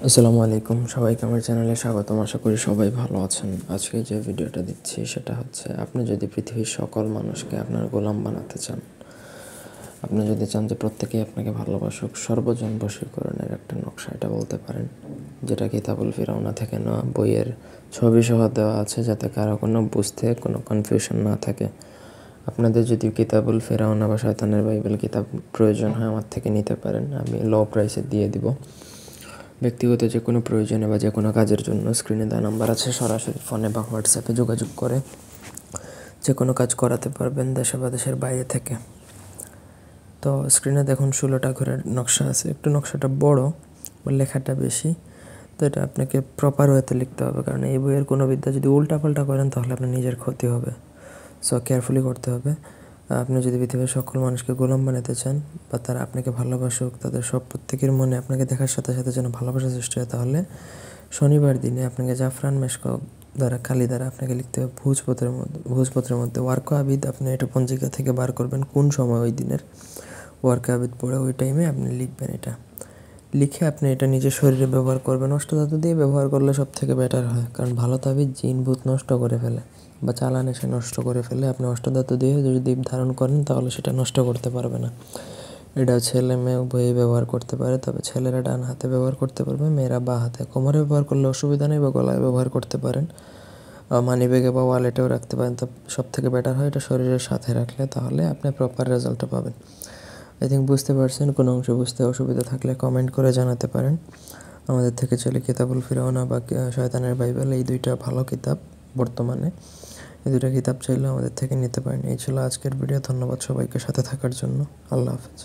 আসসালামু আলাইকুম, সবাইকে আমার চ্যানেলে স্বাগতম। আশা করি সবাই ভালো আছেন। আজকে যে ভিডিওটা দিচ্ছি সেটা হচ্ছে, আপনি যদি পৃথিবীর সকল মানুষকে আপনার গোলাম বানাতে চান, আপনি যদি চান যে প্রত্যেকেই আপনাকে ভালোবাসুক, সর্বজন বশীকরণের একটা নকশা এটা বলতে পারেন, যেটা কিতাবুল ফিরাউনা থেকে নেওয়া, বইয়ের ছবি সহ দেওয়া আছে যাতে কারো কোনো বুঝতে কোনো কনফিউশন না থাকে। আপনাদের যদি কিতাবুল ফিরাউনা বা শয়তানের বাইবেল কিতাব প্রয়োজন হয় আমার থেকে নিতে পারেন, আমি লো প্রাইসে দিয়ে দিব। ব্যক্তিগত যে কোনো প্রয়োজনে বা যে কোনো কাজের জন্য স্ক্রিনে দেওয়া নাম্বার আছে, সরাসরি ফোনে বা হোয়াটসঅ্যাপে যোগাযোগ করে যে কোনো কাজ করাতে পারবেন দেশে বা দেশের বাইরে থেকে। তো স্ক্রিনে দেখুন 16টা ঘরের নকশা আছে, একটু নকশাটা বড় বা লেখাটা বেশি, তো এটা আপনাকে প্রপার ওয়েতে লিখতে হবে, কারণ এই বইয়ের কোনো বিদ্যা যদি উল্টাপাল্টা করেন তাহলে আপনার নিজের ক্ষতি হবে। সো কেয়ারফুলি করতে হবে। আপনি যদি পৃথিবীর সকল মানুষকে গোলাম বানাতে চান বা তারা আপনাকে ভালোবাসুক, তাদের সব প্রত্যেকের মনে আপনাকে দেখার সাথে সাথে যেন ভালোবাসা সৃষ্টি হয়, তাহলে শনিবার দিনে আপনাকে জাফরান মেশক দ্বারা কালি দ্বারা আপনাকে লিখতে হবে ভোজপত্রের মধ্যে ওয়ার্ক আবিদ। আপনি এটা পঞ্জিকা থেকে বার করবেন কোন সময় ওই দিনের ওয়ার্ক আবিদ পড়ে ওই টাইমে আপনি লিখবেন। এটা লিখে আপনি এটা নিজের শরীরে ব্যবহার করবেন। অষ্টধাতু দিয়ে ব্যবহার করলে সব থেকে বেটার হয়, কারণ ভালো তাবিজ জিন ভূত নষ্ট করে ফেলে বা চালান এসে নষ্ট করে ফেলে। আপনি অষ্টধাতু দিয়ে যদি ধারণ করেন তাহলে সেটা নষ্ট করতে পারবে না। এটা ছেলে মেয়ে উভয়ই ব্যবহার করতে পারে, তবে ছেলেরা ডান হাতে ব্যবহার করতে পারবে, মেয়েরা বাঁ হাতে। কোমরে ব্যবহার করলে অসুবিধা নেই বা গলায় ব্যবহার করতে পারেন, মানি ব্যাগে বা ওয়ালেটেও রাখতে পারেন। তো সব থেকে বেটার হয় এটা শরীরের সাথে রাখলে, তাহলে আপনি প্রপার রেজাল্টটা পাবেন। আই থিঙ্ক বুঝতে পারছেন। কোনো অংশ বুঝতে অসুবিধা থাকলে কমেন্ট করে জানাতে পারেন। আমাদের থেকে চলে কিতাবুল ফিরাউনা বা শয়তানের বাইবেল, এই দুইটা ভালো কিতাব বর্তমানে। এই দুইটা কিতাব চাইলে আমাদের থেকে নিতে পারেন। এই ছিল আজকের ভিডিও। ধন্যবাদ সবাইকে সাথে থাকার জন্য। আল্লাহ হাফেজ।